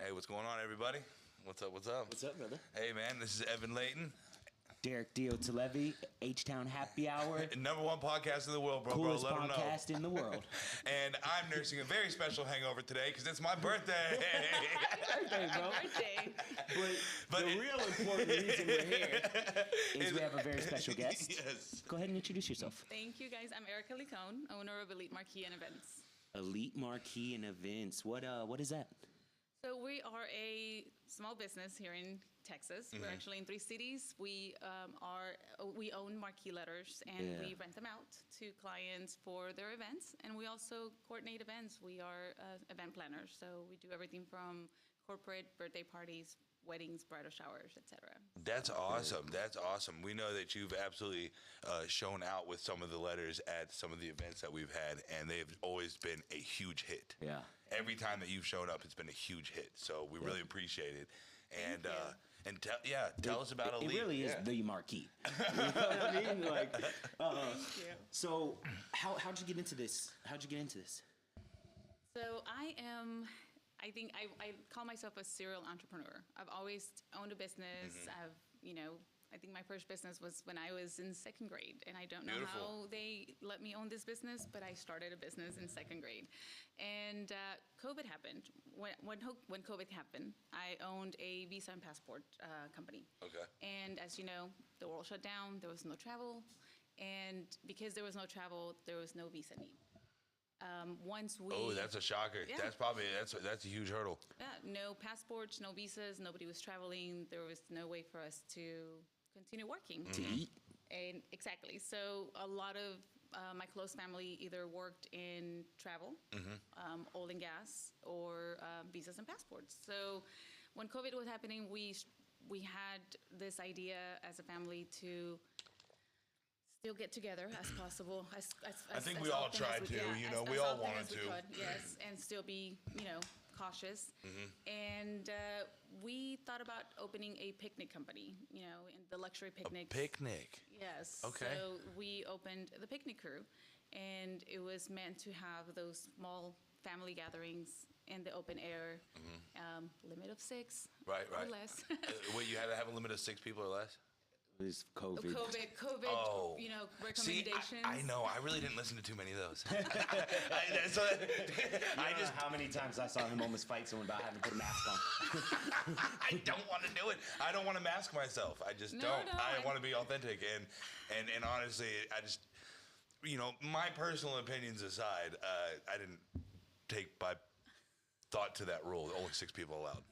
Hey, what's going on, everybody? What's up? What's up? What's up, brother? Hey, man, this is Evan Layton. Derek Diotalevi, H-Town Happy Hour. Number one podcast in the world, bro. Coolest Let 'em know. podcast in the world. And I'm nursing a very special hangover today because it's my birthday. Happy birthday, bro. Birthday. But the real important reason we're here is we have a very special guest. Yes. Go ahead and introduce yourself. Thank you, guys. I'm Erika, owner of Elite Marquee and Events. Elite Marquee and Events. What is that? So we are a small business here in Texas. We're actually in 3 cities. We own Marquee Letters, and we rent them out to clients for their events. And we also coordinate events. We are event planners, so we do everything from corporate birthday parties, weddings, bridal showers, etc. That's awesome. That's awesome. We know that you've absolutely shown out with some of the letters at some of the events that we've had, and they've always been a huge hit. Yeah. Every time that you've shown up, it's been a huge hit. So we really appreciate it. And tell us about Elite. It really is the marquee. You know what I mean? Like, Thank you. so how'd you get into this? So I think I call myself a serial entrepreneur. I've always owned a business. I think my first business was when I was in 2nd grade, and I don't know how they let me own this business, but I started a business in 2nd grade. And COVID happened. When COVID happened, I owned a visa and passport company. Okay. And as you know, the world shut down. There was no travel, and because there was no travel, there was no visa need. Oh, that's a shocker. Yeah. That's a huge hurdle. Yeah, no passports, no visas, nobody was traveling. There was no way for us to continue working. To eat. And exactly. So a lot of my close family either worked in travel, oil and gas, or visas and passports. So when COVID was happening, we had this idea as a family to still get together as possible. I think we all tried to. We all wanted to. Yes, and still be, cautious. And we thought about opening a picnic company, in the luxury picnics. A picnic? Yes. Okay. So we opened the Picnic Crew, and it was meant to have those small family gatherings in the open air, limit of 6 right. or less. Wait, you had to have a limit of 6 people or less? It was COVID. COVID, recommendations. See, I know. I really didn't listen to too many of those. How many times I saw him almost fight someone about having to put a mask on. I don't want to do it. I don't want to mask myself. I just don't. No, I want to be authentic. And honestly, I just, my personal opinions aside, I didn't take by thought to that rule. Only 6 people allowed.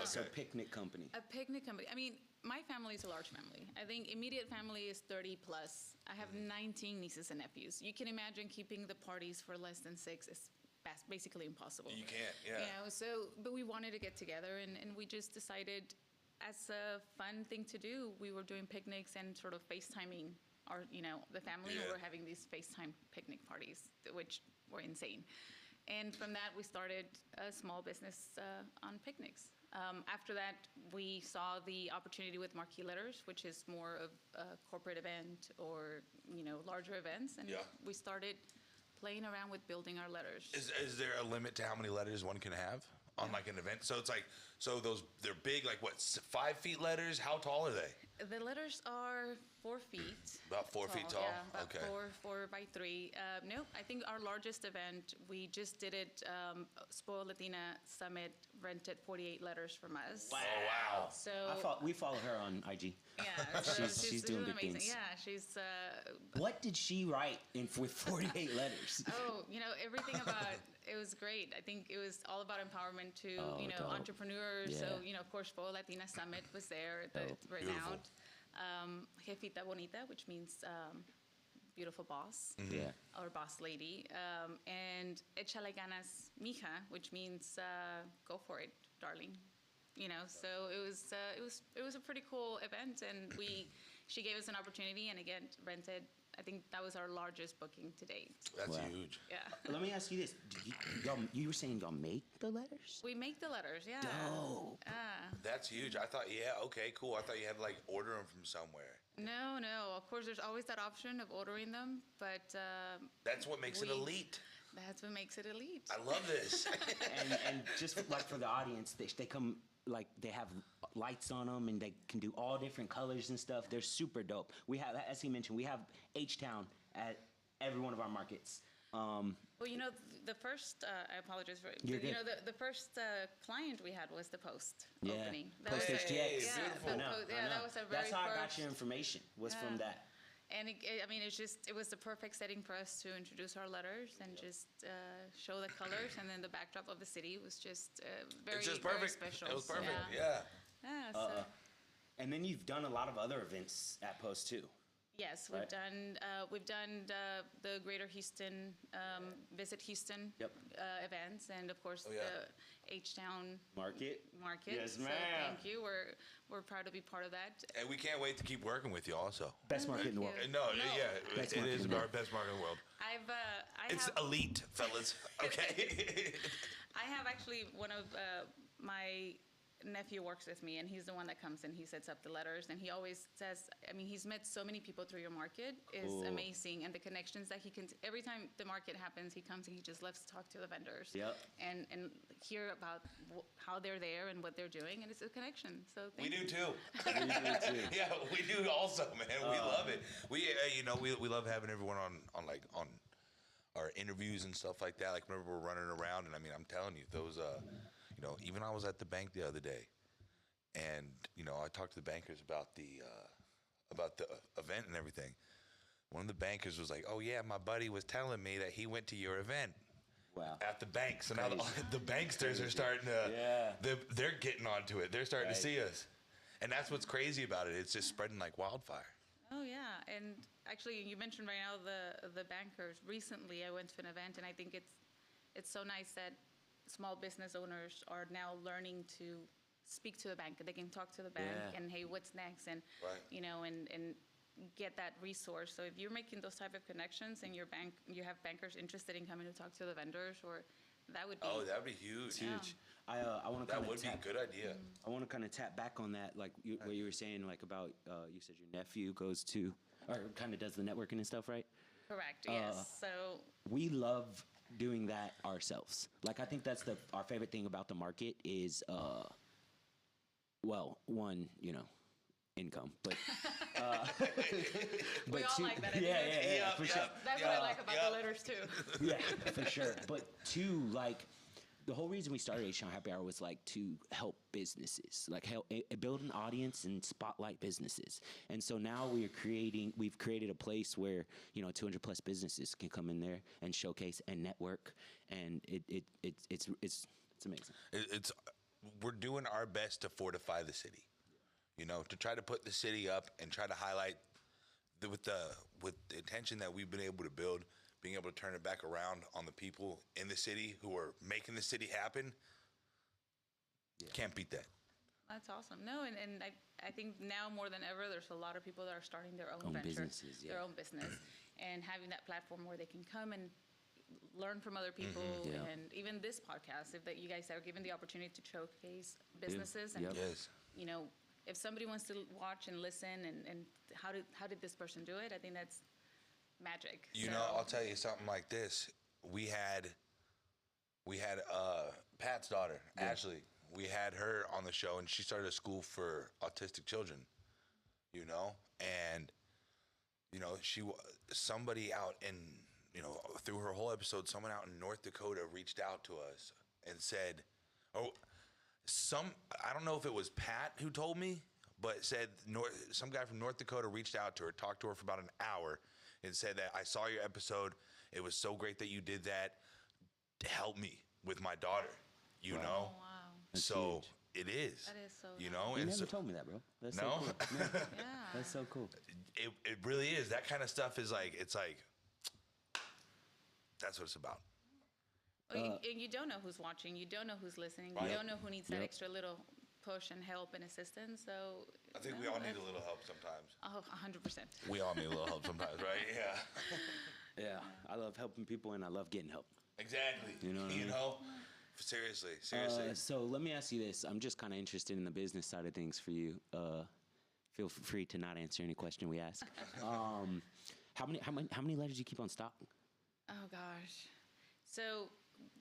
So picnic company. A picnic company. I mean, my family is a large family. I think immediate family is 30 plus. I have 19 nieces and nephews. You can imagine keeping the parties for less than 6 is basically impossible. You can't, yeah. But we wanted to get together, and we just decided as a fun thing to do, we were doing picnics and sort of FaceTiming our, the family. Yeah. We were having these FaceTime picnic parties, which were insane. And from that, we started a small business on picnics. After that, we saw the opportunity with Marquee Letters, which is more of a corporate event or, larger events. And we started playing around with building our letters. Is there a limit to how many letters one can have on like an event? So it's like, they're big, like what, 5 feet letters? How tall are they? The letters are 4 feet. About 4 feet tall? Yeah, about okay. 4 by 3. No, I think our largest event, we just did it, Spoil Latina Summit rented 48 letters from us. Wow. Oh, wow. So we follow her on IG. Yeah, so she's doing big amazing. things. Yeah, she's. What did she write with 48 letters? Oh, everything about it was great. I think it was all about empowerment to entrepreneurs. Yeah. So of course, Spoil Latina Summit was there, the renowned. Jefita Bonita, which means beautiful boss, or boss lady, and Échale ganas, mija, which means go for it, darling. So it was a pretty cool event, and she gave us an opportunity, and again rented. I think that was our largest booking to date. That's huge. Yeah. Let me ask you this: you were saying y'all make the letters? We make the letters, yeah. Dope. That's huge. I thought, okay, cool. I thought you had to order them from somewhere. No. Of course, there's always that option of ordering them, but that's what makes it elite. That's what makes it elite. I love this. And just like for the audience, they come like they have lights on them and they can do all different colors and stuff. They're super dope. We have, as he mentioned, we have H-Town at every one of our markets. Well, you know, the first, I apologize for, You're you good. know, the first client we had was the Post Yeah. opening. Post was HDX. Yeah, Beautiful. the I know, Post- I yeah, know. that was our very That's how I got first. your information, was from Yeah. that. And I mean, it was the perfect setting for us to introduce our letters and just show the colors, and then the backdrop of the city was just very, It's just very perfect. special. It was perfect. Yeah. Yeah. Yeah, so, And then you've done a lot of other events at Post too. yes, Right. we've done the Greater Houston, Visit Houston Yep. events, and of course Oh, yeah. the H-Town Market. Market. Yes, So ma'am. thank you. We're proud to be part of that. And we can't wait to keep working with you also. Best market in the you. world. No, No. yeah, Best it market is in the our world. best market in the world. I It's have elite, fellas. Okay. I have actually one of my nephew works with me, and he's the one that comes and he sets up the letters, and he always says, I mean, he's met so many people through your market is Cool. amazing, and the connections that he can, every time the market happens, he comes and he just loves to talk to the vendors. Yep. And hear about how they're there and what they're doing, and it's a connection. So We thank do you. too. Yeah, we do also, man. We love it. We, you know, we love having everyone on our interviews and stuff like that. Like whenever we're running around, and I mean, I'm telling you, those, you know, even I was at the bank the other day, and you know, I talked to the bankers about the event and everything. One of the bankers was like, "Oh yeah, my buddy was telling me that he went to your event." Wow. At the bank. So now Crazy. the banksters are starting to, Yeah. they're getting onto it. They're starting to Right. see us. And that's what's crazy about it. It's just spreading like wildfire. Oh yeah, and actually, you mentioned right now the bankers. Recently, I went to an event, and I think it's so nice that small business owners are now learning to speak to the bank. They can talk to the bank, Yeah. and hey, what's next, and Right. you know, and get that resource. So if you're making those type of connections, and you have bankers interested in coming to talk to the vendors, or that would be. Oh, that would be huge. It's huge. I want to That kind would of be a tap. good idea. I want to kind of tap back on that, like what you were saying, like about you said your nephew goes to or kind of does the networking and stuff, right? Correct. Yes. So We love doing that ourselves. Like I think that's our favorite thing about the market is, well, one, you know, income, but we all two, like that. I think yeah, for sure. That's what I like about the letters too. Yeah, for sure. But two, like, the whole reason we started H-Town Happy Hour was like to help businesses, like help build an audience and spotlight businesses. And so now we've created a place where, you know, 200 plus businesses can come in there and showcase and network, and it's amazing. We're doing our best to fortify the city. You know, to try to put the city up and try to highlight with the attention that we've been able to build, being able to turn it back around on the people in the city who are making the city happen. Can't beat that. That's awesome. No, and I think now more than ever, there's a lot of people that are starting their own Own venture, businesses, yeah. their own business, and having that platform where they can come and learn from other people. Yeah. And even this podcast, if that you guys are given the opportunity to showcase businesses, and Yep. Yes. you know, if somebody wants to watch and listen, and how did this person do it? I think that's magic. You So- know, I'll tell you something like this. We had Pat's daughter, Ashley. We had her on the show, and she started a school for autistic children. You know, and you know somebody out in, you know, through her whole episode, someone out in North Dakota reached out to us and said, I don't know if it was Pat who told me, but said some guy from North Dakota reached out to her, talked to her for about an hour, and said that I saw your episode. It was so great that you did that. Help me with my daughter, you know. Oh, wow. That's So huge. it is. That is so You nice. know, You and never so told me that, bro. That's No? so cool. No, Yeah. that's so cool. it really is. That kind of stuff is like, it's like, that's what it's about. Well, and you don't know who's watching. You don't know who's listening. Right. You don't know who needs that Yep. extra little push and help and assistance. So I think we no, all need that's- a little help sometimes. Oh, 100%. We all need a little help sometimes, right? Yeah. Yeah, I love helping people and I love getting help. Exactly. You know what I mean? Seriously. So let me ask you this. I'm just kind of interested in the business side of things for you. Feel free to not answer any question we ask. How many letters do you keep on stock? Oh gosh. So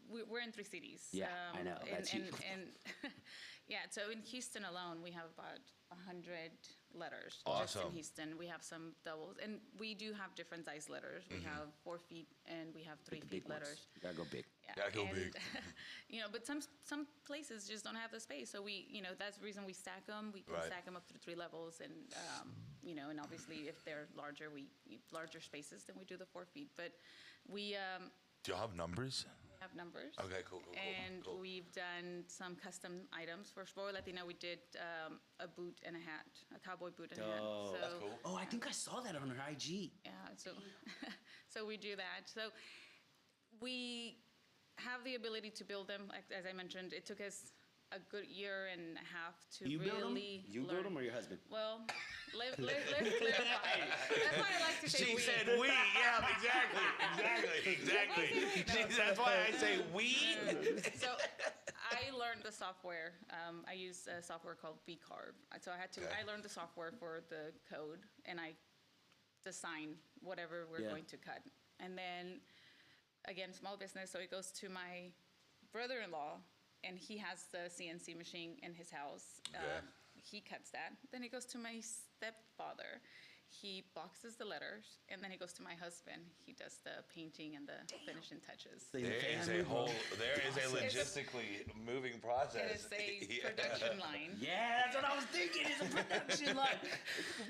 we're in 3 cities. Yeah, I know. That's huge. And yeah, so in Houston alone, we have about 100 letters. Just Awesome. in Houston, we have some doubles, and we do have different size letters. We have 4 feet, and we have 3 The feet big ones. letters. You gotta go big. Yeah, Gotta go and, big. but some places just don't have the space. So that's the reason we stack them. We can Right. stack them up through 3 levels, and and obviously if they're larger, larger spaces, then we do the 4 feet. But we Do y'all have numbers? have numbers. Okay, cool. And cool. we've done some custom items. For Spoil Latina, we did a boot and a hat, a cowboy boot and a hat. Oh. So, That's cool. Oh, I think I saw that on her IG. yeah, so so we do that. So we have the ability to build them. Like, as I mentioned, it took us a good year and a half to You build them? really You build them or your husband? Well, let's clarify. That's why I like to say She we. said we. Yeah, exactly. That's why I say we. So I learned the software. I use a software called VCarve. So Okay. I learned the software for the code, and I design whatever we're Yeah. going to cut. And then, again, small business, so it goes to my brother-in-law, and he has the CNC machine in his house. Okay. He cuts that. Then it goes to my stepfather. He boxes the letters, and then it goes to my husband. He does the painting and the finishing touches. So There your is family there is a logistically moving process. It is a Yeah. production line. Yeah, that's what I was thinking. It's a production line.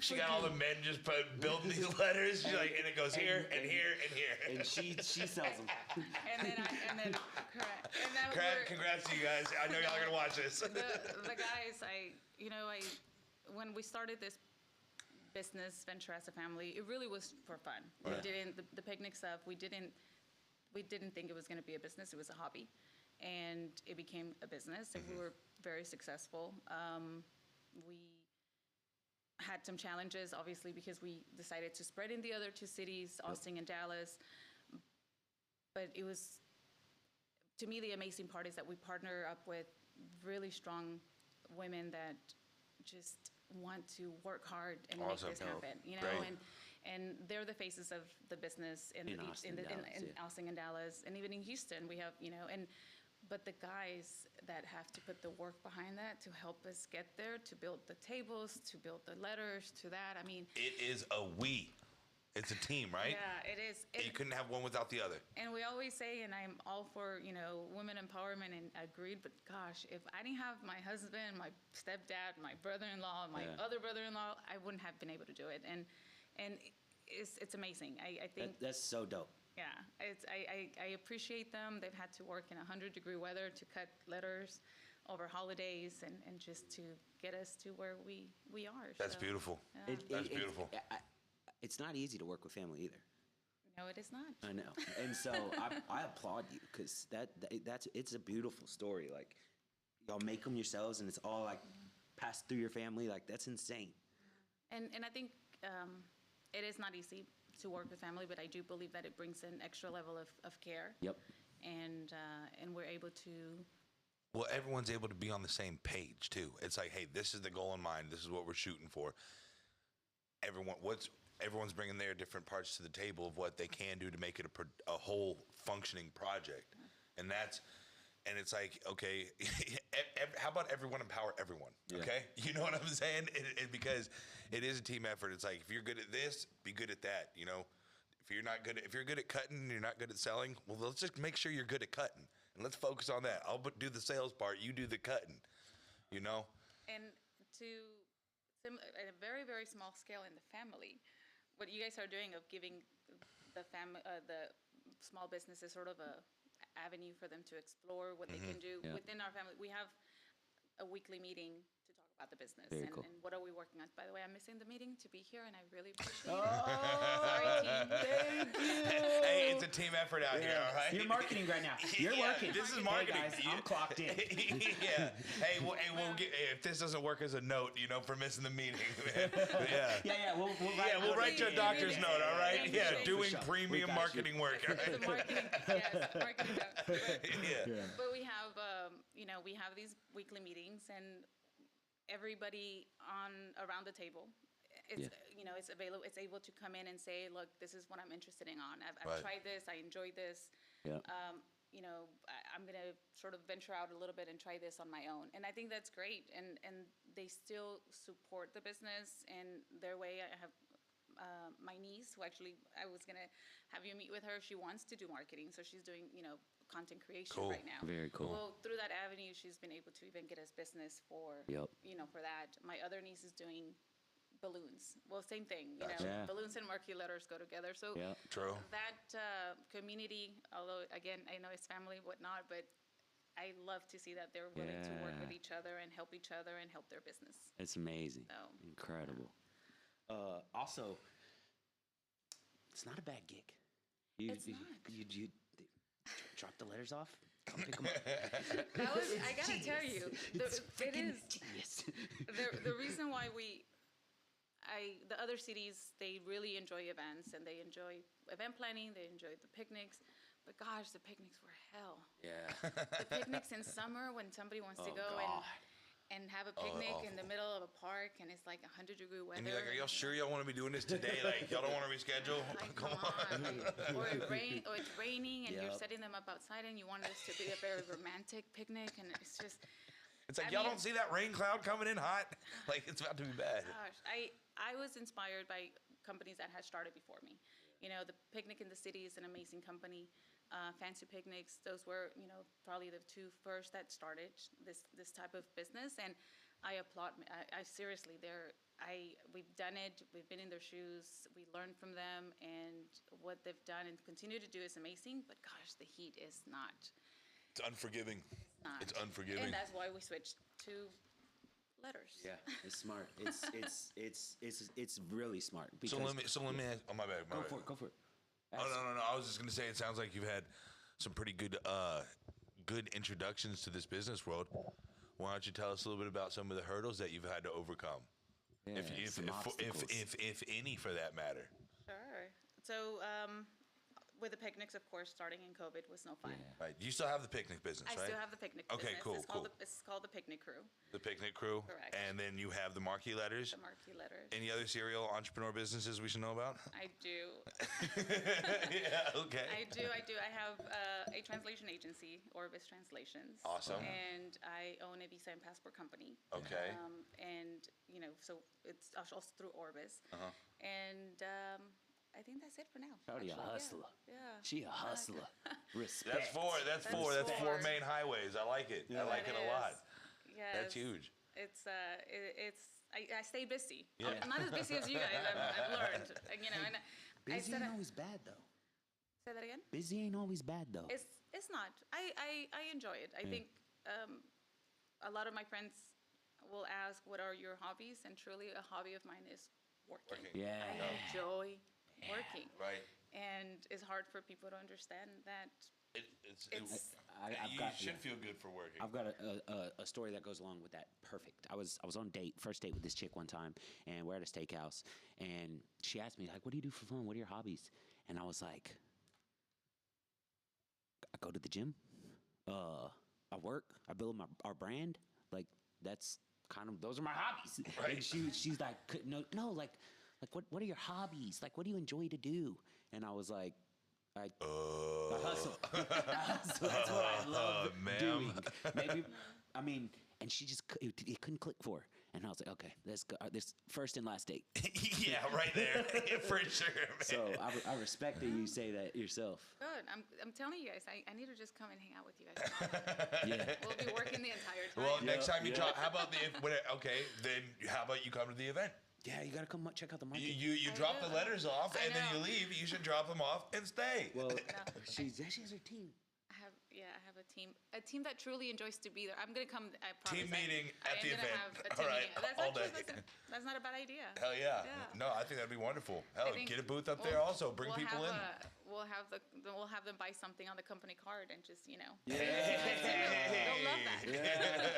She got all the men just building these letters. She's like, and it goes here and here and here. And she sells them. And then correct. And then Congrats to you guys. I know y'all are gonna watch this. the guys, when we started this business venture as a family, it really was for fun. Right. We didn't the picnic stuff. We didn't think it was going to be a business. It was a hobby, and it became a business. And we were very successful. We had some challenges, obviously, because we decided to spread in the other 2 cities, Austin and Dallas. But it was, to me, the amazing part is that we partner up with really strong women that just want to work hard and Awesome. make this happen, Great. and they're the faces of the business in Austin, Dallas, yeah. Austin and Dallas, and even in Houston we have, but the guys that have to put the work behind that to help us get there, to build the tables, to build the letters, to that, It is a we. It's a team, right? yeah, it is. You couldn't have one without the other. And we always say, and I'm all for, women empowerment and agreed, but gosh, if I didn't have my husband, my stepdad, my brother-in-law, my Yeah. other brother-in-law, I wouldn't have been able to do it. And it's amazing. I think, That's so dope. yeah, I appreciate them. They've had to work in 100-degree weather to cut letters over holidays and just to get us to where we are. That's So, beautiful. yeah. That's beautiful. It's not easy to work with family either. No, it is not. I know, and so I applaud you because it's a beautiful story. Like y'all make them yourselves, and it's all like passed through your family. Like that's insane. And I think it is not easy to work with family, but I do believe that it brings an extra level of care. Yep. And we're able to. Well, everyone's able to be on the same page too. It's like, hey, this is the goal in mind. This is what we're shooting for. Everyone's bringing their different parts to the table of what they can do to make it a whole functioning project, and it's like, okay, how about everyone empower everyone? Yeah. Okay, you know what I'm saying? Because it is a team effort. It's like if you're good at this, be good at that. If you're good at cutting, and you're not good at selling. Well, let's just make sure you're good at cutting, and let's focus on that. I'll do the sales part. You do the cutting. And at a very, very small scale in the family, what you guys are doing of giving the small businesses sort of a avenue for them to explore what they can do Yeah. within our family. We have a weekly meeting to talk about the business Very cool. and what are we working on. By the way, I'm missing the meeting to be here, and I really appreciate it. Sorry, team. Thank you. Hey, it's a team effort out here, all right? You're marketing right now. You're Yeah, working. this is Hey, marketing. guys, I'm clocked in. Yeah. Hey, we'll get, if this doesn't work as a note, for missing the meeting. Yeah. Yeah. We'll write you a doctor's note, all right? Yeah, Yeah, for doing sure. We premium got you. marketing work. All The right? marketing, yes, marketing note. Yeah. But we have, we have these weekly meetings, and everybody around the table, it's it's available. It's able to come in and say, look, this is what I'm interested in. I've Right. tried this. I enjoyed this. Yeah. I'm going to sort of venture out a little bit and try this on my own. And I think that's great. And they still support the business in their way. I have my niece, who actually I was going to have you meet with her. She wants to do marketing. So she's doing, content creation right now. Very cool. Well, through that avenue, she's been able to even get us business for, for that. My other niece is doing balloons. Well, same thing. Balloons and marquee letters go together. So True. that community, although again I know it's family, whatnot, but I love to see that they're willing to work with each other and help their business. It's amazing. So, incredible. Also, it's not a bad gig. It's not. You drop the letters off. Come pick them up. I gotta tell you, it is genius. the reason why the other cities, they really enjoy events and they enjoy event planning, they enjoy the picnics, but gosh, the picnics were hell. Yeah. The picnics in summer when somebody wants to go and have a picnic in the middle of a park and it's like 100-degree weather. And you're like, are y'all sure y'all want to be doing this today? Like, y'all don't want to reschedule? Like, come on. Or it's raining and you're setting them up outside and you want this to be a very romantic picnic and it's just... It's like, y'all don't see that rain cloud coming in hot? Like, it's about to be bad. Gosh, I was inspired by companies that had started before me. The Picnic in the City is an amazing company. Fancy Picnics, those were, probably the two first that started this type of business. And I applaud, I seriously, we've done it, we've been in their shoes, we learned from them, and what they've done and continue to do is amazing, but gosh, the heat is not. It's unforgiving. It's unforgiving. And that's why we switched to letters. Yeah, it's smart. It's really smart. So let me ask, my bad. Go for it. Oh, no. I was just going to say, it sounds like you've had some pretty good introductions to this business world. Why don't you tell us a little bit about some of the hurdles that you've had to overcome? Yeah, if any, for that matter. Sure. So, with the picnics, of course, starting in COVID was no fun. Yeah. Right. You still have the picnic business, I right? still have the picnic Okay, business. cool. It's called the Picnic Crew. The Picnic Crew. Correct. And then you have the Marquee Letters. The Marquee Letters. Any other serial entrepreneur businesses we should know about? I do. Yeah, okay. I do. I have a translation agency, Orbis Translations. Awesome. And I own a visa and passport company. Okay. And, so it's also through Orbis. Uh-huh. And I think that's it for now. Shawty a hustler. Yeah. She a hustler. Respect. That's four main highways. I like it. I like it a lot. Yes. That's huge. It's I stay busy. Yeah. I'm not as busy as you guys. I've learned. And Busy ain't always bad though. Say that again. Busy ain't always bad though. It's not. I enjoy it. I think a lot of my friends will ask, "What are your hobbies?" And truly, a hobby of mine is working. Yeah. I enjoy working. Right. And it's hard for people to understand that. You should feel good for working. I've got a story that goes along with that. Perfect. I was on first date with this chick one time, and we're at a steakhouse, and she asked me, like, what do you do for fun? What are your hobbies? And I was like, I go to the gym, I work, I build our brand. Like, that's kind of, those are my hobbies. Right. And she's like, no, like what are your hobbies? Like, what do you enjoy to do? And I was like, I hustle. That's what I love doing. Maybe, and she just, it couldn't click for her. And I was like, okay, let's go. This first and last date. Yeah, right there. For sure, man. So I respect that you say that yourself. Good. I'm telling you guys, I need to just come and hang out with you guys. Yeah. We'll be working the entire time. Well, next time you talk, how about then how about you come to the event? Yeah, you gotta come check out the market. You drop the letters off, and then you leave. You should drop them off and stay. Well, she has her team. I have a team that truly enjoys to be there. I'm gonna come. I promise. Team meeting at the event. Have a team All right, meeting. all day. That's not a bad idea. Hell yeah. Yeah. No, I think that'd be wonderful. Hell, think get a booth up there also. Bring we'll people in. We'll have them buy something on the company card and just Yeah. they'll love that.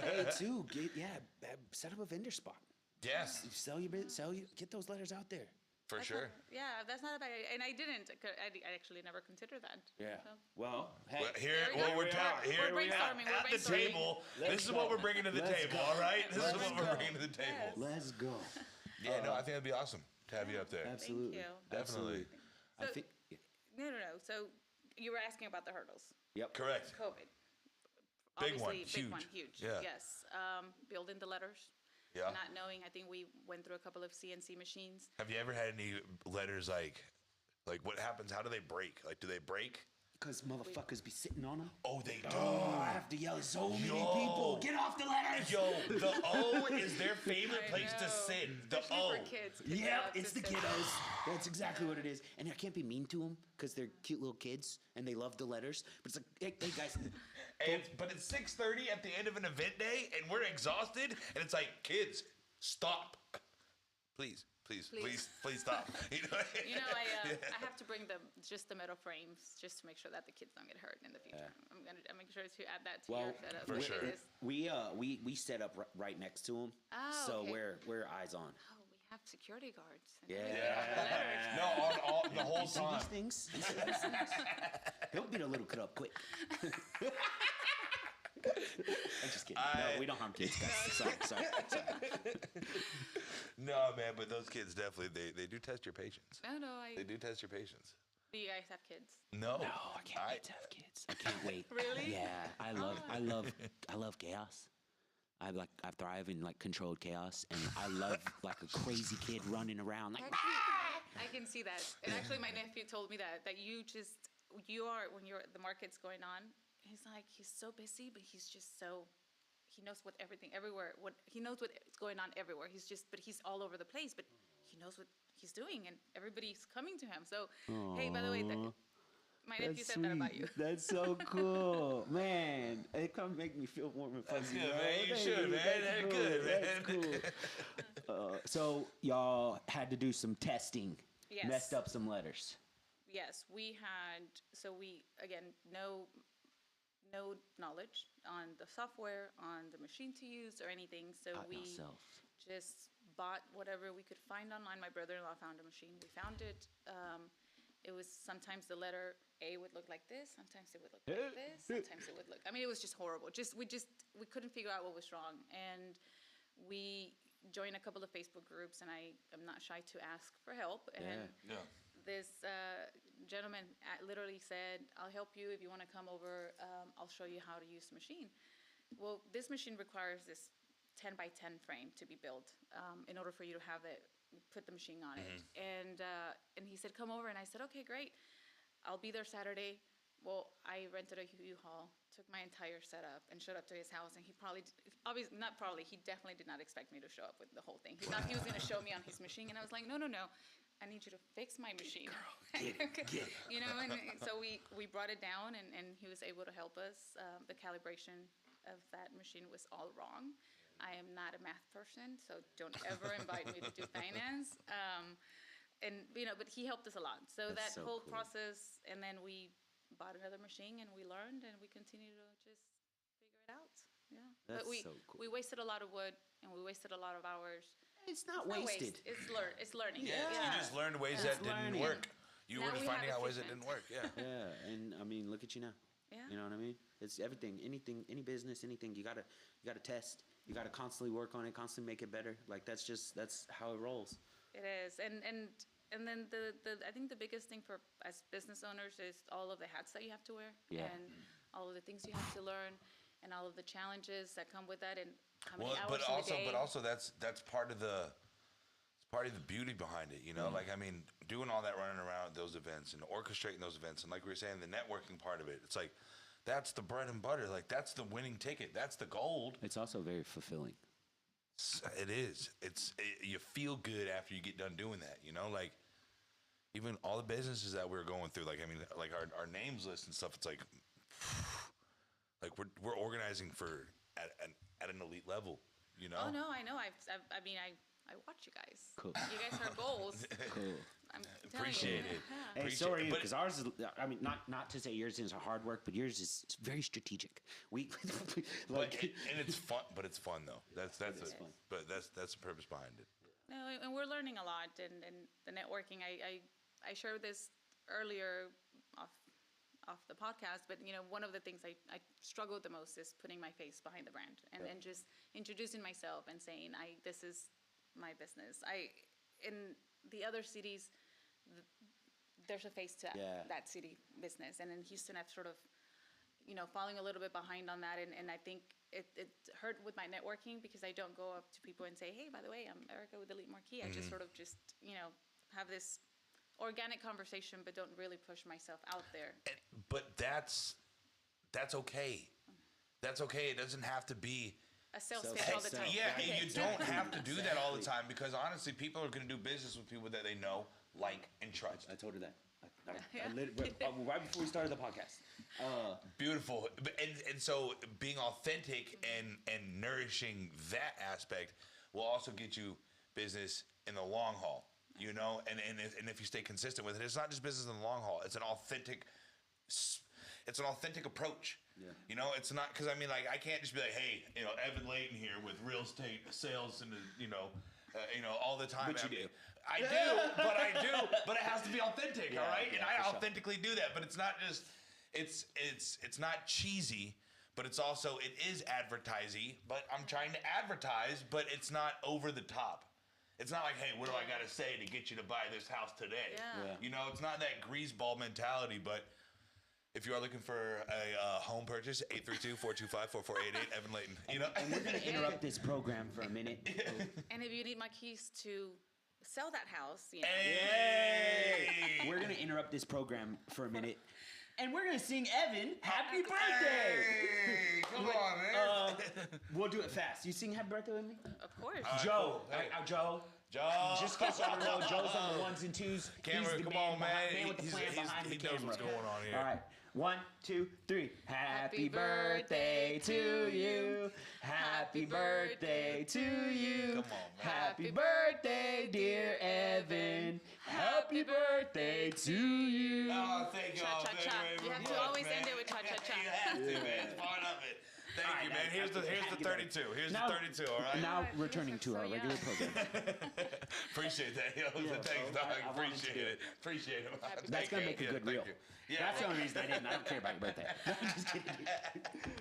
Hey, too, set up a vendor spot. Yes. Get those letters out there. For sure. That's not a bad idea. And I didn't. I actually never considered that. Yeah. So. Well, hey. We're brainstorming. At the table. This is what we're bringing to the table, all right? This is what we're bringing to the table. Let's go. Yeah, no, I think that'd be awesome to have you up there. Absolutely. Thank you. Definitely. I think. No. So you were asking about the hurdles. Yep. Correct. COVID. Big one, Obviously, big one, huge. huge. Yeah. Yes. Building the letters. Yeah. Not knowing. I think we went through a couple of CNC machines. Have you ever had any letters like what happens? How do they break? Like, do they break? Because motherfuckers be sitting on them. Oh, they do. Oh, I have to yell at so many people. Get off the letters. Yo, the O is their favorite I place to know. sit. The Especially O. for kids. Yeah, love it's to the sit kiddos. That's exactly what it is. And I can't be mean to them because they're cute little kids and they love the letters. But it's like, hey guys. But it's 6:30 at the end of an event day, and we're exhausted, and it's like, kids, stop. Please stop. You know, I have to bring just the metal frames just to make sure that the kids don't get hurt in the future. I'm make sure to add that to your setup. for sure. It is. We set up right next to them. Oh, so okay. we're eyes on. Oh, we have security guards. and Yeah. everything on the letters. No, on all the whole You see time. these things? You see these things? He'll beat a little kid up quick. I'm just kidding. No, we don't harm kids, guys. Sorry. No, man, but those kids definitely they do test your patience. No, They do test your patience. Do you guys have kids? No, No, I can't wait to have kids. I can't wait. Really? Yeah, I love chaos. I thrive in like controlled chaos, and I love like a crazy kid running around like. Actually, I can see that. And actually, my nephew told me that you are when the market's going on. He's like he's so busy, but he's just so. He knows everywhere. He knows what's going on everywhere. But he's all over the place. But he knows what he's doing, and everybody's coming to him. So, hey, by the way, my nephew said that about you. That's so cool, man. It kind of make me feel warm and fuzzy. good, bro. man. You Thank should, man. That's cool. good, man. That's cool. So y'all had to do some testing. Yes. Messed up some letters. Yes, we had. So we again no knowledge on the software, on the machine to use, or anything. So Not we myself. just bought whatever we could find online. My brother-in-law found a machine. We found it. It was sometimes the letter A would look like this. Sometimes it would look like this. Sometimes it would look. I mean, it was just horrible. We couldn't figure out what was wrong, and we joined a couple of Facebook groups. And I am not shy to ask for help. And Yeah. this gentleman literally said, "I'll help you if you want to come over. I'll show you how to use the machine." Well, this machine requires this 10 by 10 frame to be built in order for you to have it, put the machine on it. And he said, "Come over." And I said, "Okay, great. I'll be there Saturday." Well, I rented a U-Haul, took my entire setup, and showed up to his house. And he he definitely did not expect me to show up with the whole thing. He thought he was going to show me on his machine. And I was like, no. I need you to fix my machine. Get it. You know, and so we brought it down, and he was able to help us. The calibration of that machine was all wrong. I am not a math person, so don't ever invite me to do finance. But he helped us a lot. So That's that so whole cool. process, and then we bought another machine, and we learned, and we continue to just figure it out. Yeah. That's But so cool. we wasted a lot of wood, and we wasted a lot of hours. It's not It's not wasted. waste. It's learning. Yeah, you just learned ways that didn't learning. work. You Now were just we have finding out ways that equipment. didn't work. Yeah. Yeah, and I mean, look at you now. Yeah. You know what I mean? It's everything, anything, any business, anything. You gotta test. You gotta constantly work on it, constantly make it better. Like that's how it rolls. It is, and then the I think the biggest thing for as business owners is all of the hats that you have to wear, Yeah. and all of the things you have to learn, and all of the challenges that come with that, and how many Well, hours in a day. but also that's part of the beauty behind it, you know. Like, I mean, doing all that running around at those events and orchestrating those events, and like we were saying, the networking part of it. It's like that's the bread and butter. Like that's the winning ticket. That's the gold. It's also very fulfilling. It is. You feel good after you get done doing that, you know. Like even all the businesses that we're going through. Like I mean, like our names list and stuff. It's like we're organizing for at an elite level, you know. Oh no, I know. I watch you guys. Cool. You guys have goals. Cool. I'm Appreciate telling you. it. Yeah. Hey, so are you? but- Because ours is. I mean, not to say yours is hard work, but yours is very strategic. We like. And it's fun, but it's fun though. That's fun. but that's the purpose behind it. No, and we're learning a lot, and the networking. I shared this earlier off the podcast, but one of the things I struggled the most is putting my face behind the brand, and just introducing myself and saying this is my business. In the other cities, there's a face to that city business. And in Houston, I've sort of, falling a little bit behind on that. And I think it hurt with my networking because I don't go up to people and say, hey, by the way, I'm Erika with Elite Marquee. I just sort of have this organic conversation, but don't really push myself out there. But that's okay. That's okay. It doesn't have to be a sales pitch all the time. Yeah, and you don't have to do that all the time because honestly, people are going to do business with people that they know, like, and trust. I told her that. Right before we started the podcast. Beautiful. And so being authentic and nourishing that aspect will also get you business in the long haul, and if you stay consistent with it, it's not just business in the long haul. It's an authentic approach. Yeah. It's not because I can't just be like, hey, Evan Layton here with real estate sales and all the time. But you do. I do, but it has to be authentic, all right? And I authentically do that, but it's not just it's not cheesy, but it is advertising, but I'm trying to advertise, but it's not over the top. It's not like, hey, what do I got to say to get you to buy this house today? Yeah. It's not that greaseball mentality, but if you are looking for a home purchase, 832-425-4488, Evan Layton. And we're going to interrupt this program for a minute. And if you need my keys to sell that house, Hey! We're going to interrupt this program for a minute. And we're going to sing Evan happy birthday. Hey, come on, man. We'll do it fast. You sing happy birthday with me? Of course. Joe. Cool. Hey. Joe. Just in case y'all don't know, Joe's on the ones and twos. Camera, He's the come on, man. Man with the plan behind the he knows camera. what's going on here. All right. 1, 2, 3. Happy birthday to you. Happy birthday to you. Come on, man. Happy birthday, dear Evan. Happy birthday to you. Oh, thank you all very, Cha-cha-cha. very You have much, to always man. end it with cha-cha-cha. You have to, man. It's part of it. Thank you, man. Here's the 32. Here's the 32, all right? Now returning to our regular program. Appreciate that. Thanks, dog. Appreciate it. That's going to make a good reel. Yeah. That's the only reason I didn't. I don't care about your birthday. I'm just kidding.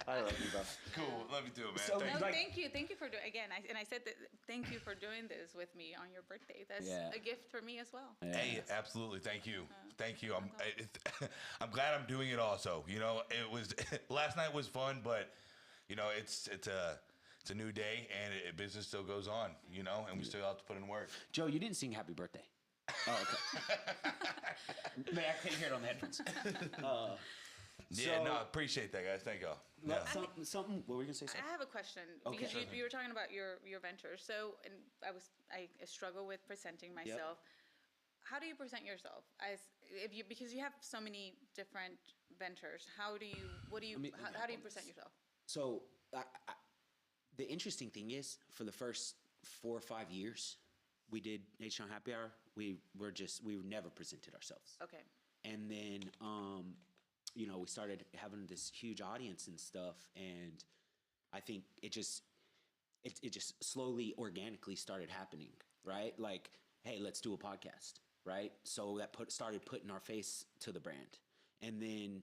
I love you, bro. Cool. Love you too, man. So, No, like- thank you for doing again. I said that. Thank you for doing this with me on your birthday. That's a gift for me as well. Yeah. Hey, absolutely. Thank you. Thank you. I'm glad I'm doing it also. It was last night was fun, but it's a new day and business still goes on, and we still have to put in work. Joe, you didn't sing happy birthday. Oh, okay. Man, I couldn't hear it on the headphones. Appreciate that, guys. Thank y'all. Yeah. Something. What were you gonna say? I have a question Okay. because you were talking about your ventures. So, and I struggle with presenting myself. How do you present yourself because you have so many different ventures? How do you present yourself? So, the interesting thing is, for the first 4 or 5 years, we did H-Town Happy Hour. We never presented ourselves. Okay. And then, we started having this huge audience and stuff, and I think it just slowly, organically started happening, right? Like, hey, let's do a podcast, right? So that started putting our face to the brand, and then.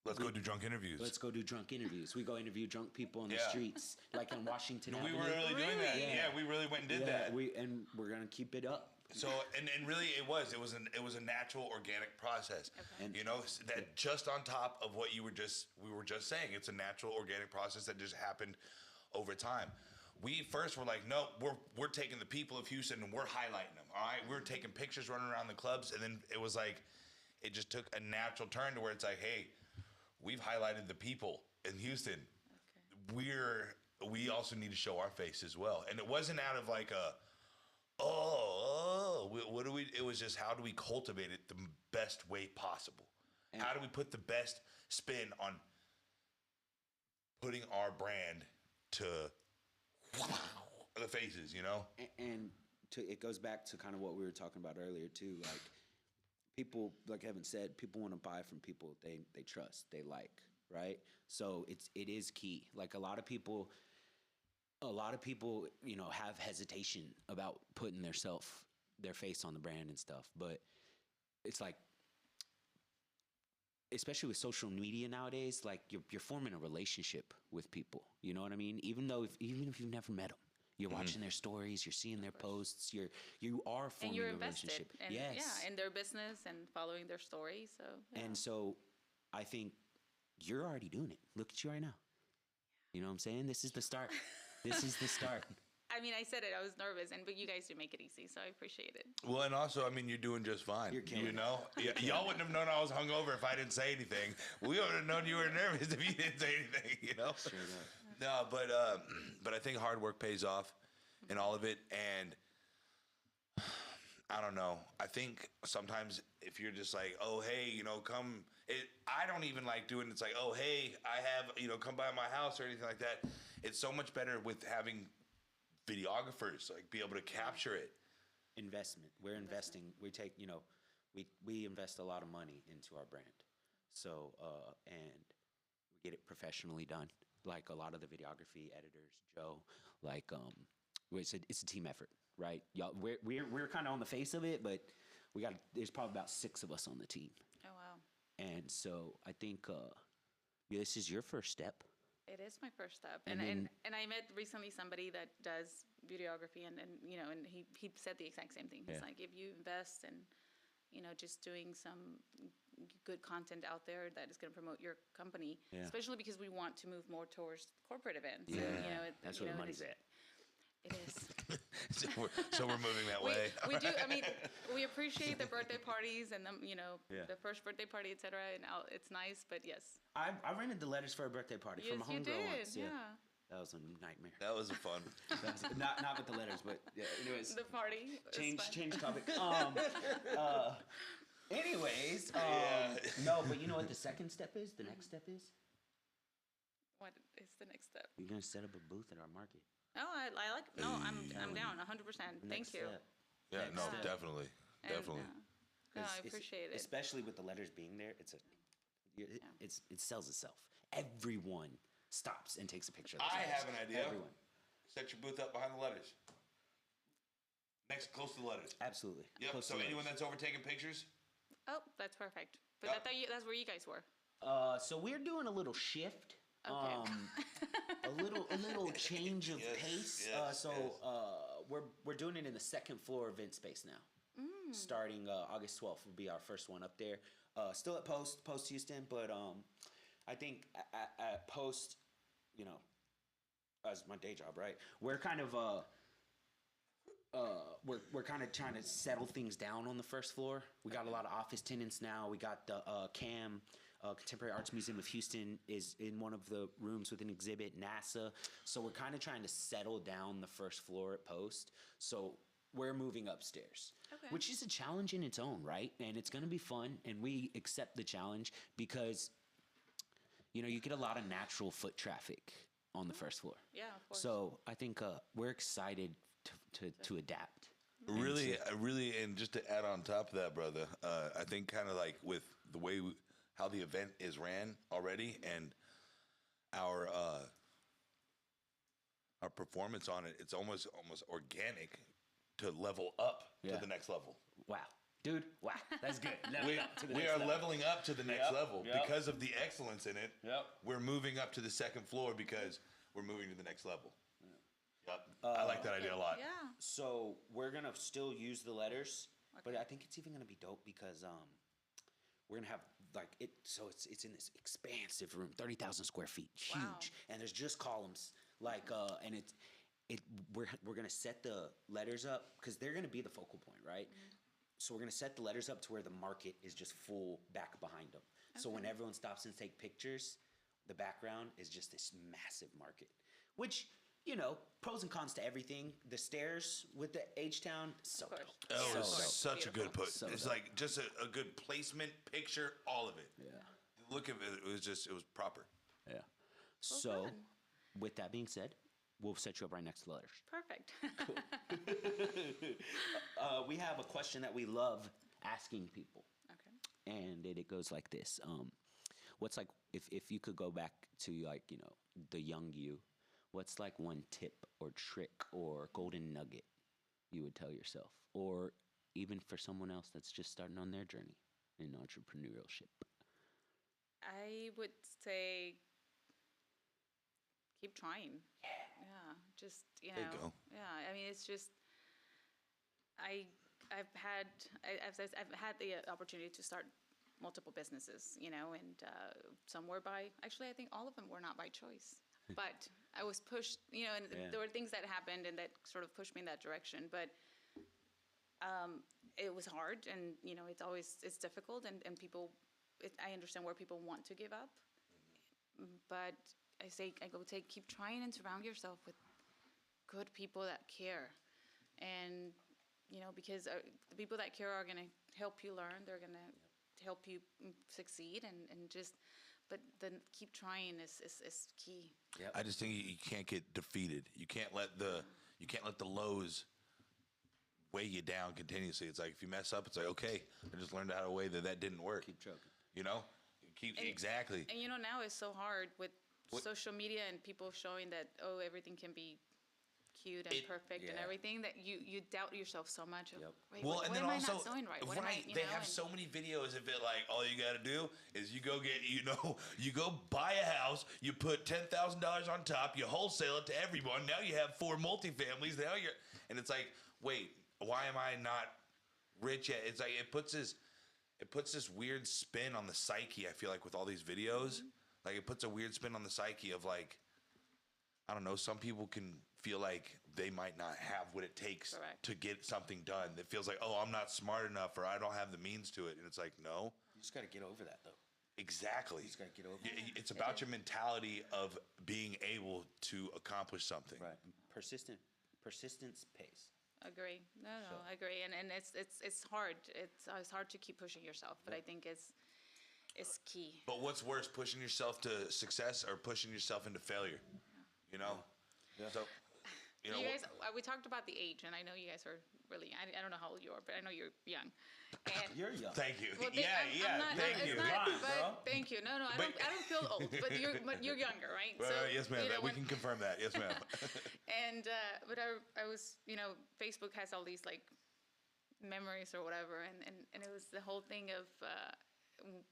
Let's go do drunk interviews. We go interview drunk people on the streets, like in Washington We Avenue. were really doing that. Yeah, we really went and did that. We're gonna keep it up. So and really it was a natural, organic process. Okay. That just on top of what we were just saying, it's a natural, organic process that just happened over time. We first were like, no, we're taking the people of Houston and we're highlighting them. All right, we're taking pictures, running around the clubs, and then it was like, it just took a natural turn to where it's like, hey, we've highlighted the people in Houston. Okay. We also need to show our face as well. And it wasn't out of like what do we? It was just, how do we cultivate it the best way possible? And how do we put the best spin on putting our brand to the faces, And it goes back to kind of what we were talking about earlier too. Like, people, like Evan said, people want to buy from people they trust, they like, right? So it is key. Like, a lot of people, have hesitation about putting their face on the brand and stuff. But it's like, especially with social media nowadays, like, you're forming a relationship with people. You know what I mean? Even if you've never met them, You're watching their stories. You're seeing their posts. You are forming and you're a invested, relationship. and Yes. yeah, in their business and following their story. So yeah. And so, I think you're already doing it. Look at you right now. You know what I'm saying? This is the start. This is the start. I mean, I said it. I was nervous, but you guys do make it easy, so I appreciate it. Well, and also, I mean, you're doing just fine. You're killing you know, y'all wouldn't have known I was hungover if I didn't say anything. We would have known you were nervous if you didn't say anything. You know. Straight up. No, but I think hard work pays off in all of it, and I don't know. I think sometimes if you're just like, oh hey, you know, come. I don't even like doing it's like, oh hey, I have, you know, come by my house or anything like that. It's so much better with having videographers, like be able to capture it. Investment. We're investing. We take, you know, we invest a lot of money into our brand. So and we get it professionally done. Like a lot of the videography editors, Joe, like it's a team effort, right? Y'all, we're kind of on the face of it, but there's probably about 6 of us on the team. Oh wow. And so I think this is your first step. It is my first step, And and then- I met recently somebody that does videography, and you know, and he said the exact same thing. He's Yeah. like, if you invest in, you know, just doing some good content out there that is going to promote your company, Yeah. especially because we want to move more towards corporate events. Yeah, and, you know, that's you where the know, money's at. It is. so we're moving that way. We do. I mean, we appreciate the birthday parties and you know, Yeah. the first birthday party, etc. And it's nice, but yes. I rented the letters for a birthday party Yes, from a you homegirl did. once. Yeah. That was a nightmare. That was fun. Not with the letters, but yeah. Anyways, The party. was fun. change topic. Anyways, Yeah. no, but you know what the second step is? The next step is What is the next step? you're gonna set up a booth at our market. Oh, I like. No, I'm down 100%. The Thank next you. step. Yeah, Next no, step. definitely, And, definitely. no, 'Cause I it's- appreciate it. Especially with the letters being there, it sells itself. Everyone stops and takes a picture of those I letters. have an idea. Everyone. Set your booth up behind the letters. Next, close to the letters. Absolutely. Yep. Close So to anyone letters. that's over taking pictures, Oh, that's perfect. But Yep. I thought that's where you guys were. So we're doing a little shift. Okay. A little change of Yes, pace. yes, We're doing it in the second floor event space now. Starting August 12th will be our first one up there. Still at Post Houston, but I think at Post, you know, as my day job, right? We're kind of we're kind of trying to settle things down on the first floor. We got a lot of office tenants now. We got the CAM, Contemporary Arts Museum of Houston, is in one of the rooms with an exhibit. NASA. So we're kind of trying to settle down the first floor at Post. So we're moving upstairs, Okay. which is a challenge in its own right, and it's going to be fun. And we accept the challenge because, you know, you get a lot of natural foot traffic on the first floor. Yeah, of course. So I think we're excited to adapt. really, and just to add on top of that, brother, I think kind of like with the way how the event is ran already, and our performance on it, it's almost organic to level up Yeah. to the next level. Wow, dude! Wow, that's good. Leveling up to the We next are level. leveling up to the next Yep, level yep. because of the excellence in it. Yep. We're moving up to the second floor because we're moving to the next level. Yep. I like that idea a lot. Yeah. So we're gonna still use the letters, but I think it's even gonna be dope because we're gonna have like it. So it's in this expansive room, 30,000 square feet, huge, Wow. and there's just columns like and we're gonna set the letters up because they're gonna be the focal point, right? So we're gonna set the letters up to where the market is just full back behind them. So when everyone stops and take pictures, the background is just this massive market, which, you know, pros and cons to everything. The stairs with the H-Town, so course. dope. Oh, So it's dope. such a good put. So It's dope. like just a good placement, picture, all of it. Yeah. The look of it, it was proper. Yeah. So, good. with that being said, we'll set you up right next to the letters. Perfect. We have a question that we love asking people, Okay. and it goes like this: what's like if you could go back to, like, you know, the young you, what's like one tip or trick or golden nugget you would tell yourself, or even for someone else that's just starting on their journey in entrepreneurship? I would say keep trying. Yeah. just, There you go. yeah, I mean, it's just, I've had the opportunity to start multiple businesses, and some were actually, I think all of them were not by choice. But I was pushed, and there were things that happened and that sort of pushed me in that direction. But it was hard, and it's difficult, and people, I understand where people want to give up, but keep trying and surround yourself with good people that care, and because the people that care are going to help you learn, they're going to help you succeed, and just. But then keep trying is key. Yep. I just think you can't get defeated. You can't let the lows weigh you down continuously. It's like if you mess up, it's like, okay, I just learned how to weigh that didn't work. Keep trucking. Exactly. And now it's so hard with social media and people showing that everything can be cute and perfect and everything, that you doubt yourself so much. Of, Wait, well, what and then am also, I not doing right? What they have so many videos of it. Like all you got to do is you go get, you go buy a house, you put $10,000 on top, you wholesale it to everyone. Now you have 4 multifamilies. And it's like, wait, why am I not rich yet? It's like it puts this weird spin on the psyche. I feel like with all these videos, like it puts a weird spin on the psyche of like, I don't know, some people can feel like they might not have what it takes to get something done. It feels like, I'm not smart enough, or I don't have the means to it. And it's like, no. You just got to get over that, though. Exactly. You just got to get over it. It's about your mentality of being able to accomplish something. Right. Persistence pays. Agree. No, I agree. And it's hard. It's hard to keep pushing yourself, but I think it's key. But what's worse, pushing yourself to success or pushing yourself into failure? Yeah. So, you guys, we talked about the age, and I know you guys are really, I don't know how old you are, but I know you're young. And You're young. Thank you. Well, Thank you. Thank you. No, I don't feel old, but you're younger, right? So, yes, ma'am. We can confirm that. Yes, ma'am. And but I was, Facebook has all these like memories or whatever, and it was the whole thing of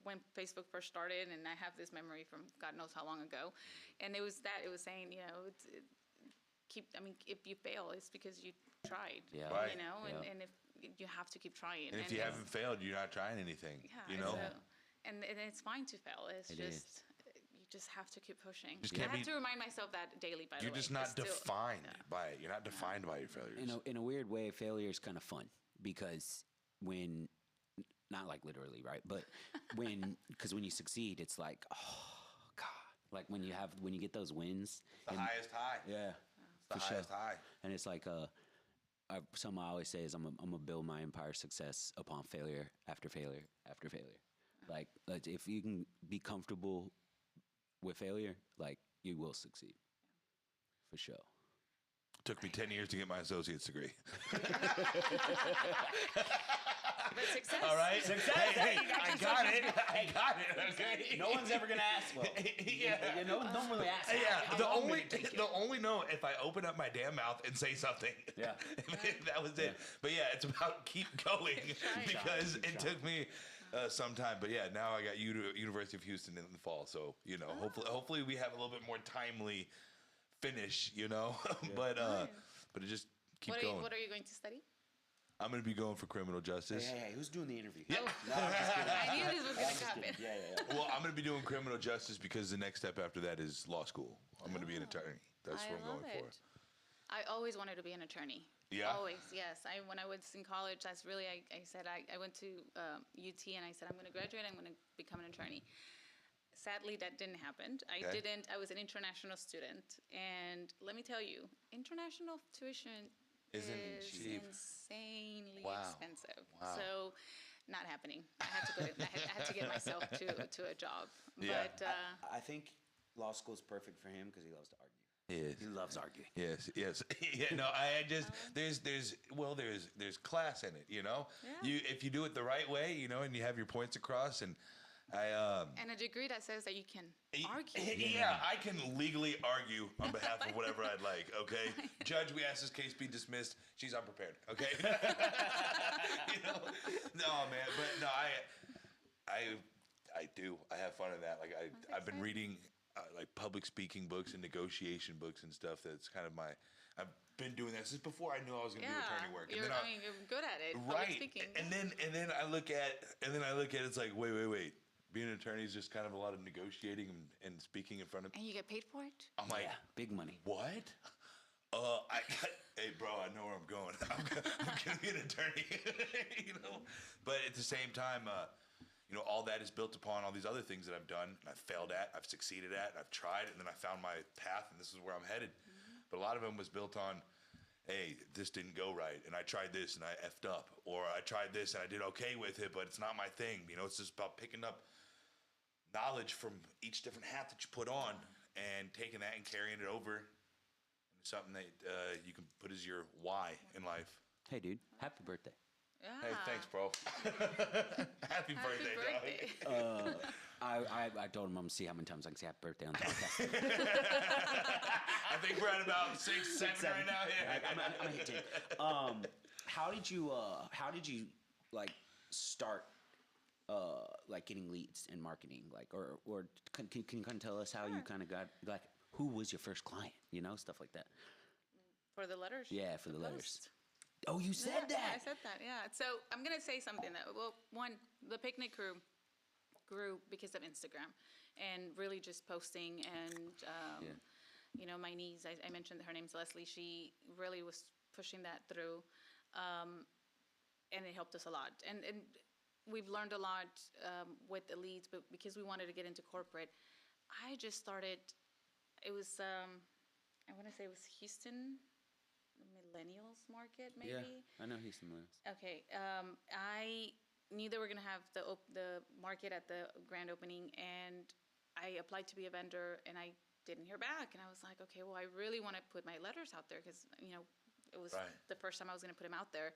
when Facebook first started, and I have this memory from God knows how long ago, and it was saying, if you fail, it's because you tried, Right. and if you have to keep trying. And if you haven't failed, you're not trying anything, and it's fine to fail. You just have to keep pushing. I have to remind myself that daily, by the way. You're just not defined by it. You're not defined by your failures. In a weird way, failure is kind of fun because when, not like literally, right? But because when you succeed, it's like, oh God. Like when you get those wins. The highest high. Yeah. The highest high. And it's like something I always say is I'm gonna build my empire success upon failure after failure after failure. Like if you can be comfortable with failure, like you will succeed. For sure. Took me 10 years to get my associate's degree. But success. All right. Success. Hey, I got it. Okay. No one's ever gonna ask. Well, no one really asks. Yeah. How long did it take you? The only know if I open up my damn mouth and say something. Yeah. That was it. But yeah, it's about keep going because it took me some time. But yeah, now I got University of Houston in the fall, so hopefully we have a little bit more timely finish. But it just keep going. What are you going to study? I'm going to be going for criminal justice. Hey, who's doing the interview? Yeah. No, I'm just kidding. I knew this was going to happen. Yeah. Well, I'm going to be doing criminal justice because the next step after that is law school. I'm going to be an attorney. That's what I'm going for. I always wanted to be an attorney. Yeah? Always, yes. When I was in college, that's really, I said, I went to UT and I said, I'm going to graduate, I'm going to become an attorney. Sadly, that didn't happen. I was an international student. And let me tell you, international tuition is insanely expensive. Wow. So, not happening. I had to get myself to a job. Yeah. But I think law school is perfect for him because he loves to argue. Yes. He loves arguing. Yes. Yeah, no, I just there's class in it, Yeah. If you do it the right way, and you have your points across, and and a degree that says that you can argue. Yeah, I can legally argue on behalf of whatever I'd like, okay? Judge, we ask this case be dismissed. She's unprepared, okay? No, man, but no, I do. I have fun in that. Like I've been reading like public speaking books and negotiation books and stuff. That's kind of I've been doing that since before I knew I was going to do attorney work. And You're, then I mean, you're good at it. right. Public speaking. And then I look at it's like, wait. Being an attorney is just kind of a lot of negotiating and speaking in front of. And you get paid for it? I'm like, big money. What? Hey, bro, I know where I'm going. I'm gonna be an attorney, you know. But at the same time, you know, all that is built upon all these other things that I've done, and I've failed at, I've succeeded at, I've tried, and then I found my path, and this is where I'm headed. But a lot of them was built on, hey, this didn't go right, and I tried this and I effed up, or I tried this and I did okay with it, but it's not my thing. You know, it's just about picking up knowledge from each different hat that you put on and taking that and carrying it over. Something that you can put as your why in life. Hey, dude, happy birthday. Yeah. Hey, thanks, bro. Happy birthday, dog. I told him I'm gonna see how many times I can say happy birthday on the podcast. I think we're at about 6, 7 right now. Yeah. I'm gonna hit 10. How did you like start like getting leads in marketing, like, or can you kind of tell us how you kind of got, like, who was your first client, you know, stuff like that? For the letters? Yeah, for the letters. post. Oh, you said Yeah, that. I said that, yeah. So I'm going to say something that, well, one, the picnic crew grew because of Instagram and really just posting and, you know, my niece, I mentioned that her name's Leslie. She really was pushing that through, and it helped us a lot. And we've learned a lot with Elite, but because we wanted to get into corporate, I just started. It was, I want to say it was Houston Millennials Market, maybe? Yeah, I know Houston Millennials. Okay. I knew they were going to have the market at the grand opening, and I applied to be a vendor, and I didn't hear back. And I was like, okay, well, I really want to put my letters out there because, you know, it was the first time I was going to put them out there.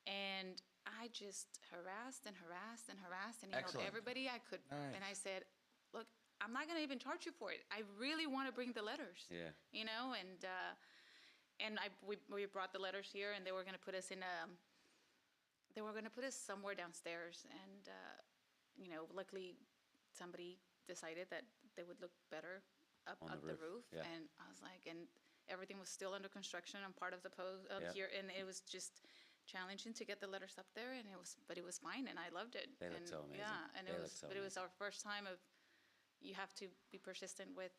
And I just harassed and emailed everybody I could. Nice. And I said, look, I'm not going to even charge you for it. I really want to bring the letters. Yeah. You know, and we brought the letters here, and they were going to put us somewhere downstairs. And, you know, luckily somebody decided that they would look better up the roof. Yeah. And I was like, and everything was still under construction. I'm part of the post up here, and it was just challenging to get the letters up there, and it was fine, and I loved it. They look so amazing. Yeah, and They it look was, so but it was our first time of. You have to be persistent with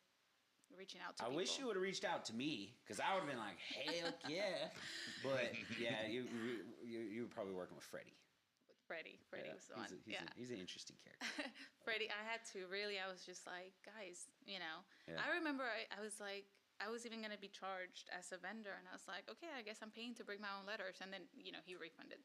reaching out to I people. wish you would have reached out to me, because I would have been like, heck yeah. But yeah, you were probably working with Freddie. Freddie was the one. He's an interesting character. Freddie, I was just like, guys, you know. Yeah. I remember I was like, I was even going to be charged as a vendor, and I was like, okay, I guess I'm paying to bring my own letters, and then, you know, he refunded.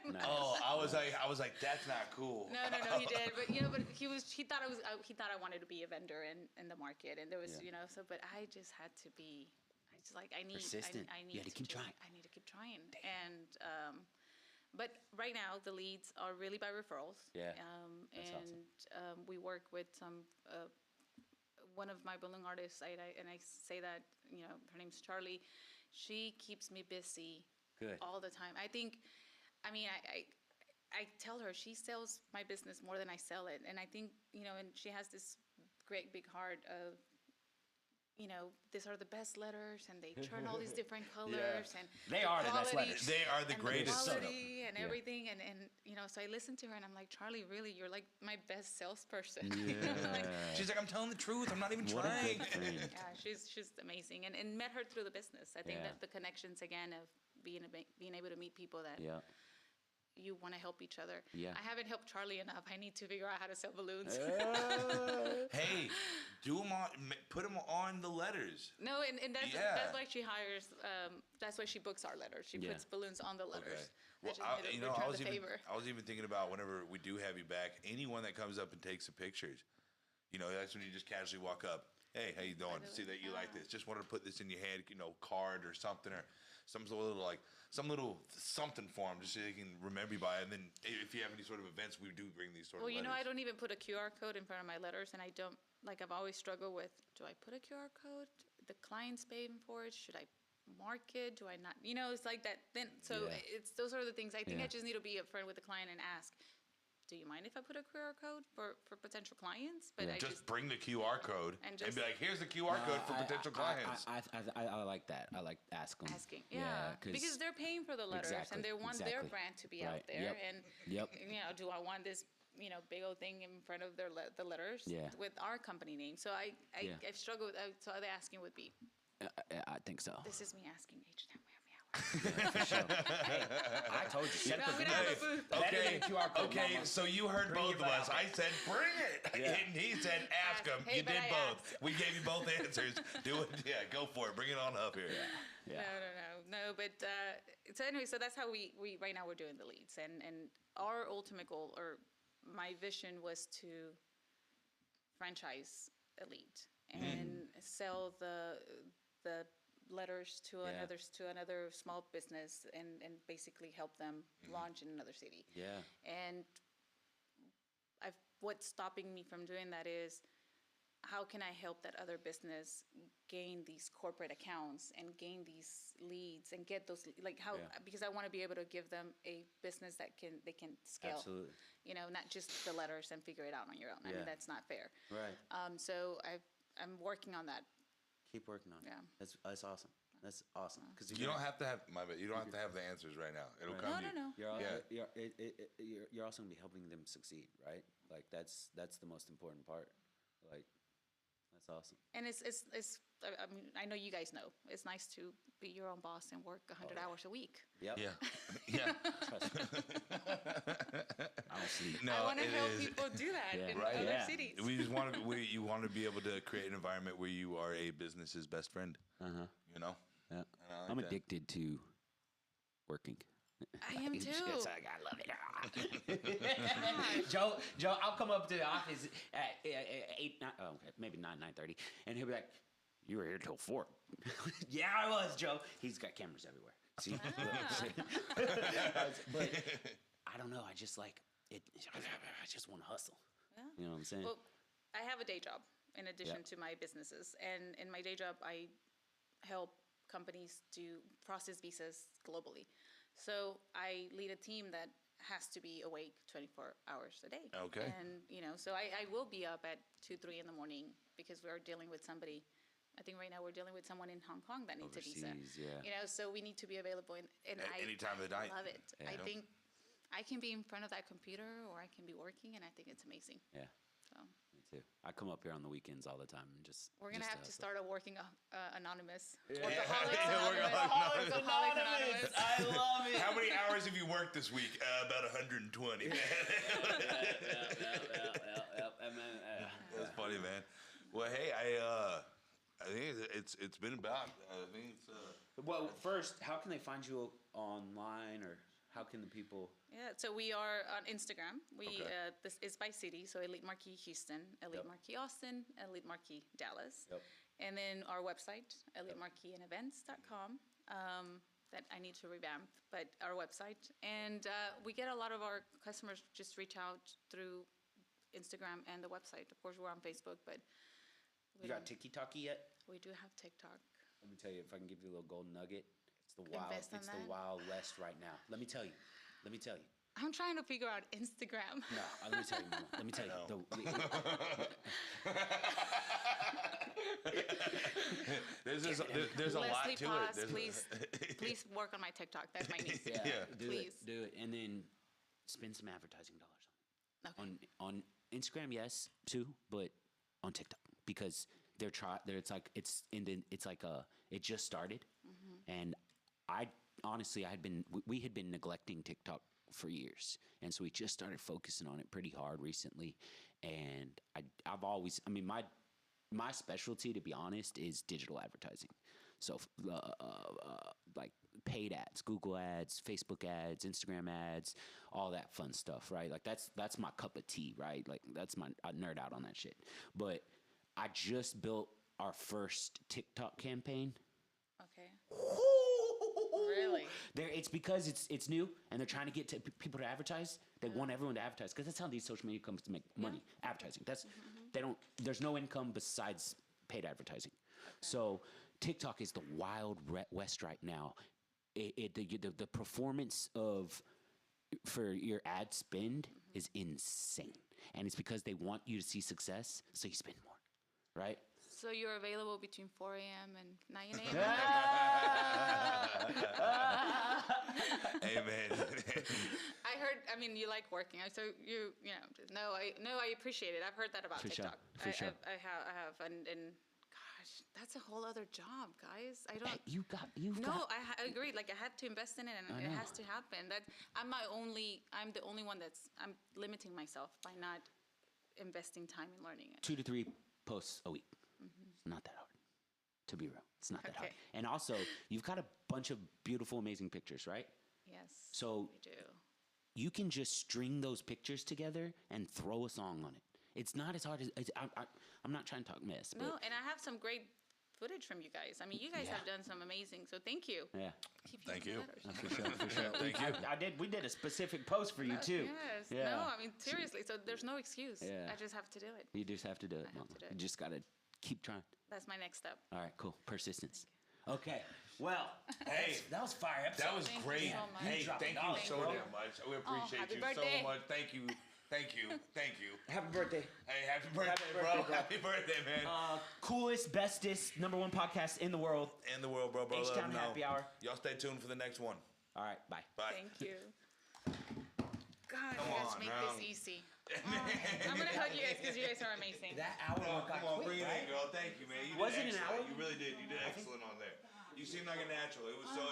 Nice. Oh, I was like, that's not cool. No, he did, but you know, he thought I wanted to be a vendor in the market, and there was, you know, so, but I just had to be, I need persistent. I need you had to keep trying. I need to keep trying, and but right now the leads are really by referrals. Yeah, that's awesome. We work with some. One of my balloon artists, and I say that, you know, her name's Charlie. She keeps me busy all the time. I tell her she sells my business more than I sell it. And I think, you know, and she has this great big heart of, you know, these are the best letters, and they turn all these different colors, and they are the best letters. They are the greatest. The quality and everything, and you know, so I listen to her, and I'm like, Charlie, really, you're like my best salesperson. Yeah. She's like, I'm telling the truth. I'm not even trying. Yeah, she's amazing, and met her through the business. I think that the connections again of being able to meet people that. Yeah. You want to help each other. Yeah. I haven't helped Charlie enough. I need to figure out how to sell balloons. Hey, put them on the letters. No, and that's why she hires. That's why she books our letters. She puts balloons on the letters. Okay. Well, I was even thinking about whenever we do have you back, anyone that comes up and takes the pictures, you know, that's when you just casually walk up. Hey, how you doing? See that you like this. Just wanted to put this in your hand, you know, card or something, or some little something for them, just so they can remember you by it. And then if you have any sort of events, we do bring these sort of letters. Well, you know, I don't even put a QR code in front of my letters, and I don't, like, I've always struggled with, do I put a QR code? The client's paying for it. Should I mark it? Do I not? You know, it's like that. Then, so it's those are the things. I think I just need to be upfront with the client and ask, do you mind if I put a QR code for potential clients? But I Just bring the QR code and just- be like, here's the QR code for potential clients. I like that. I like asking. because they're paying for the letters and they want their brand to be out there. Yep. And Yep. Do I want this big old thing in front of the letters with our company name? So I've struggled. So the asking would be. I think so. This is me asking H-Town. For sure. Hey, I told you. Set up I'm gonna have a booth. Okay, so you heard Bring both it of us. back. I said, bring it. Yeah. And he said, ask him. Hey, You but did I both. asked. We gave you both answers. Do it. Yeah, go for it. Bring it on up here. Yeah. No. But so anyway, so that's how we right now we're doing the leads, and our ultimate goal or my vision was to franchise Elite and sell the letters to another small business and basically help them launch in another city. Yeah. And what's stopping me from doing that is how can I help that other business gain these corporate accounts and gain these leads and get those because I want to be able to give them a business that they can scale. Absolutely. Not just the letters and figure it out on your own. I mean, that's not fair. Right. So I'm working on that. Keep working on it. Yeah. That's awesome. That's awesome. Because You don't have to have you don't have to have the answers right now. It'll come to you. No. You're also gonna be helping them succeed, right? Like that's the most important part. Like that's awesome. And it's I mean, I know you guys know. It's nice to be your own boss and work 100 hours a week. Yep. Yeah. Trust me. I don't sleep. No, I want to it help is. people do that in Right. other Yeah. cities. We just want to. You want to be able to create an environment where you are a business's best friend. You know. Yeah. And I like I'm that. addicted to working. I am too. It's like I love it. Joe, I'll come up to the office at 8, 9, okay, maybe 9:30, and he'll be like, "You were here till 4." Yeah, I was, Joe. He's got cameras everywhere. See, but I don't know. I just like it. I just want to hustle. Yeah. You know what I'm saying? Well, I have a day job in addition Yeah. to my businesses, and in my day job, I help companies do process visas globally. So I lead a team that has to be awake 24 hours a day. Okay. And so I will be up at 2, 3 in the morning because we're dealing with somebody. I think right now we're dealing with someone in Hong Kong that needs a visa. Overseas, yeah. So we need to be available, and At I any time of the night. love it. Yeah. I think I can be in front of that computer or I can be working, and I think it's amazing. Yeah, So me too. I come up here on the weekends all the time and just. we're gonna have to hustle. start a working anonymous. Yeah. Workaholics Anonymous. I love it. How many hours have you worked this week? About 120. That's funny, man. Well, hey, I think it's been about. I think it's. Well, first, how can they find you online, or how can the people? Yeah, so we are on Instagram. Okay. This is by city, so Elite Marquee Houston, Elite Marquee Austin, Elite Marquee Dallas. Yep. And then our website, elitemarqueeandevents.com, that I need to revamp, but our website. And we get a lot of our customers just reach out through Instagram and the website. Of course, we're on Facebook, but You got TikTok yet? we do have TikTok. Let me tell you, if I can give you a little golden nugget, it's the Invest on the that? Wild West right now. Let me tell you. I'm trying to figure out Instagram. No, let me tell you, Mama. Let me tell you. There's a lot Leslie, to pause, it. There's please work on my TikTok. That's my niece. Yeah, do Please. it. Do it, and then spend some advertising dollars Okay. on Instagram, yes, too, but on TikTok because it just started, and we had been neglecting TikTok for years, and so we just started focusing on it pretty hard recently, and I've always, my specialty, to be honest, is digital advertising. So like paid ads, Google ads, Facebook ads, Instagram ads, all that fun stuff, right? Like that's my cup of tea, right? Like I nerd out on that shit. But I just built our first TikTok campaign. Okay. Really? It's because it's new and they're trying to get people to advertise. They want everyone to advertise because that's how these social media companies make money. Advertising. There's no income besides paid advertising. So TikTok is the wild west right now. The performance for your ad spend is insane. And it's because they want you to see success, so you spend more, right? So you're available between 4 a.m. and 9 a.m. Amen. I heard. I mean, you like working. So I appreciate it. I've heard that about For sure, TikTok. for sure. I have, and gosh, that's a whole other job, guys. I don't. Hey, you've got. I agree. Like I had to invest in it, and it has to happen. That I'm the only one I'm limiting myself by not investing time in learning it. 2 to 3 posts a week. It's not that hard, to be real. It's not that hard. And also, you've got a bunch of beautiful, amazing pictures, right? Yes. So we do. you can just string those pictures together and throw a song on it. It's not as hard as I'm not trying to talk mess. No, but and I have some great footage from you guys. I mean, you guys have done some amazing. So thank you. Yeah. Thank you. For sure. Thank you. We did a specific post for you too. Yes. Yeah. No, I mean seriously. So there's no excuse. Yeah. I just have to do it. You just have to do it, I have Mama. to do it. You just gotta keep trying. That's my next step. All right, cool. Persistence. Okay. Well, Hey, that was fire episode. that was Thank you great. so much. Hey, dropped thank it you all, so bro. damn much. We appreciate happy you birthday. so much. Thank you. Thank you. Thank you. Happy birthday. Hey, happy birthday, birthday, bro. bro. Happy birthday, man. Coolest, bestest, #1 podcast in the world. In the world, bro. Let H-Town them know. Happy Hour. Y'all stay tuned for the next one. All right, bye. Bye. Thank you. God, Come you guys on, make now. this easy. I'm gonna hug you guys because you guys are amazing. That hour Oh, got come on, quick, bring it right? in, girl. Thank you, man. You Was did it an excellent. hour? You really did. You did excellent on there. You seem like a natural. It was so.